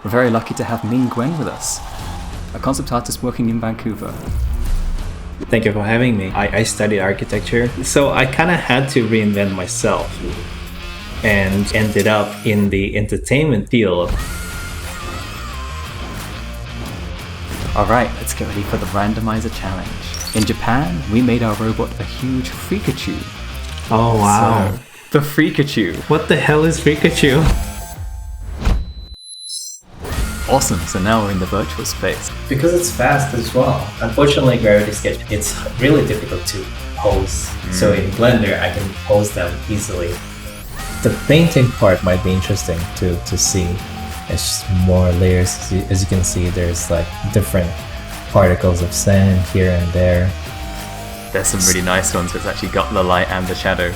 We're very lucky to have Guen with us, a concept artist working in Vancouver. Thank you for having me. I studied architecture, so I kind of had to reinvent myself and ended up in the entertainment field. Alright, let's get ready for the randomizer challenge. In Japan, we made our robot a huge Freakachu. Oh wow. So, the Freakachu. What the hell is Freakachu? Awesome, so now we're in the virtual space. Because it's fast as well. Unfortunately, Gravity Sketch, it's really difficult to pose. So in Blender, I can pose them easily. The painting part might be interesting to see. It's just more layers. As you can see, there's like different particles of sand here and there. There's some really nice ones that's actually got the light and the shadow.